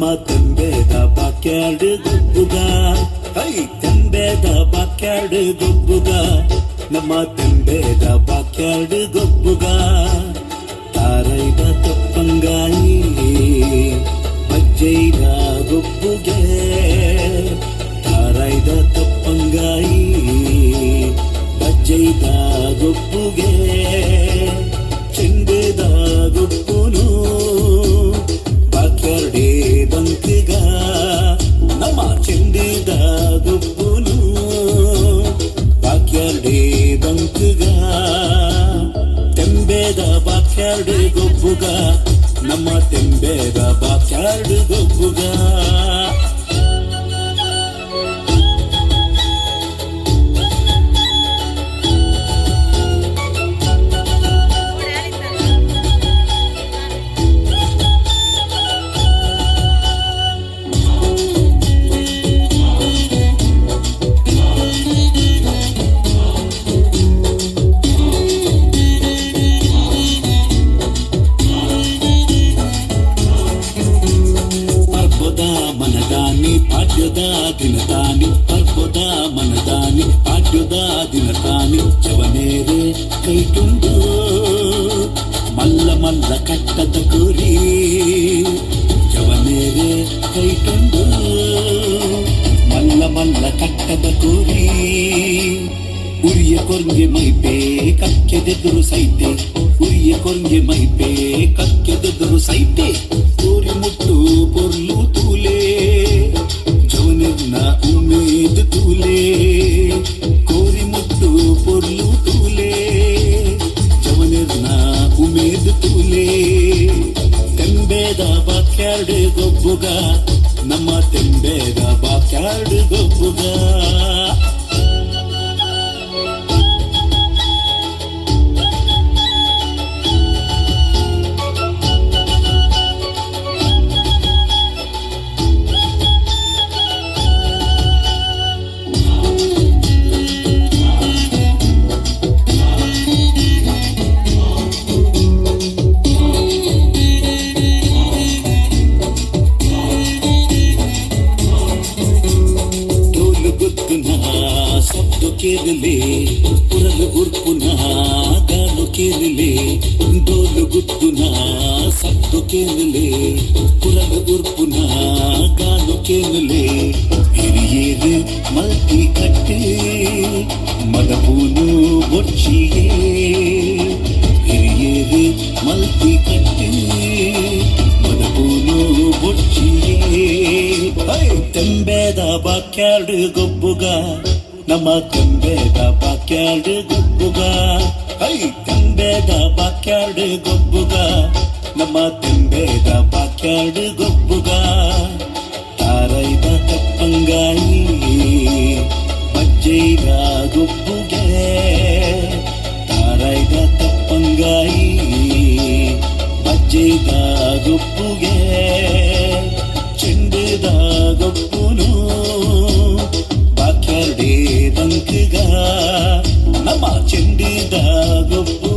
ನಮ್ಮ ತೆಂಬೇದ backyard ಗೊಬ್ಬುಗ high ತೆಂಬೇದ backyard ಗೊಬ್ಬುಗ ನಮ್ಮ ತೆಂಬೇದ backyard ಗೊಬ್ಬುಗ ತಾರೈದ ತಪ್ಪಂಗಾಯಿ ಬಜ್ಜೈದ ಗೊಬ್ಬುಗೆ ತಾರೈದ ತಪ್ಪಂಗಾಯಿ ಬಜ್ಜೈದ ಗೊಬ್ಬುಗೆ ಚೆಂಡದ ಗೊಬ್ಬುನು ಬಾಕ್ಯಾರ್ಡೆ ಬಂಕಗ ನಮ್ಮ ಚೆಂಡದ ಗೊಬ್ಬುನು ಬಾಕ್ಯಾರ್ಡೆ ಬಂಕಗ ತೆಂಬೇದ ಬಾಕ್ಯಾರ್ಡ್ ಗೊಬ್ಬುಗ ನಮ್ಮ ತೆಂಬೇದ ಬಾಕ್ಯಾರ್ಡ್ ಗೊಬ್ಬುಗ ದಿನತಾನಿ ಅರ್ಬುದ ಮನದಾನಿ ಪಾಡ್ಯುದ ದಿನತಾನಿ ಚವನೇರೆ ಕೈಟುಂಡು ಮಲ್ಲ ಮಲ್ಲ ಕಟ್ಟದ ಕುರಿ ಚವನೇರೆ ಕೈಟುಂಡು ಮಲ್ಲ ಮಲ್ಲ ಕಟ್ಟದ ಕುರಿ ಉರಿಯ ಕೊರ್ಗೆ ಮೈಪೆ ಕಕ್ಕೆದೆದುರು ಸೈತೆ ಉರಿಯ ಕೊರ್ಗೆ ಮೈಪೆ ಕಕ್ಕೆದೆದುರು ಸೈತೆ ಊರಿ ಮುಟ್ಟು ಪೊರ್ಲು ತೂಲೆ ಜವನಿರ್ನ ಉಮೇದ್ ತೂಲೆ ಕೋರಿ ಮುಟ್ಟು ಪೊರ್ಲು ತೂಲೆ ಜವನಿರ್ನ ಉಮೇದ್ ತೂಲೆ ತೆಂಬೇದ ಬಾಕ್ಯಾರ್ಡ್ ಗೊಬ್ಬುಗ ನಮ್ಮ ತೆಂಬೇದ ಬಾಕ್ಯಾರ್ಡ್ ಗೊಬ್ಬುಗ ಕೇರಲೆ ಪುರಲು ಗುರ್ಪುನ ಗಾಲು ಕೇರಲೆ ಡೋಲು ಗುತ್ತುನ ಸತ್ತು ಕೇರಲೆ ಪುರಲು ಗುರ್ಪುನ ಗಾಲು ಕೇರಲೆ ಹಿರಿಯೇರು ಮಲ್ಟಿ ಕಟ್ಟೆ ಮದಪೂನು ಬೊಚ್ಚಿಯೇ ಹಿರಿಯೇರು ಮಲ್ಟಿ ಕಟ್ಟೆ ಮದಪೂನು ಬೊಚ್ಚಿಯೇ ತೆಂಬೇದ ಬಾಕ್ಯಾರ್ಡ್ ಗೊಬ್ಬುಗ ನಮ್ಮ ತೆಂಬೇದ ಬಾಕ್ಯಾರ್ಡ್ ಗೊಬ್ಬುಗ ಹೈ ತೆಂಬೇದ ಬಾಕ್ಯಾರ್ಡ್ ಗೊಬ್ಬುಗ ನಮ್ಮ ತೆಂಬೇದ ಬಾಕ್ಯಾರ್ಡ್ ಗೊಬ್ಬುಗ ತಾರೈದ ತಪ್ಪಂಗಾಯಿ ಬಜ್ಜೈದ ಗೊಬ್ಬುಗೆ ತಾರೈದ ತಪ್ಪಂಗಾಯಿ ಬಜ್ಜೈದ ಗೊಬ್ಬುಗೆ ಚೆಂಡದ ಗೊಬ್ಬುನು ಬಾಕ್ಯಾರ್ಡೆ ಬಂಕಗ ನಮ್ಮ ಚೆಂಡದ ಗೊಬ್ಬು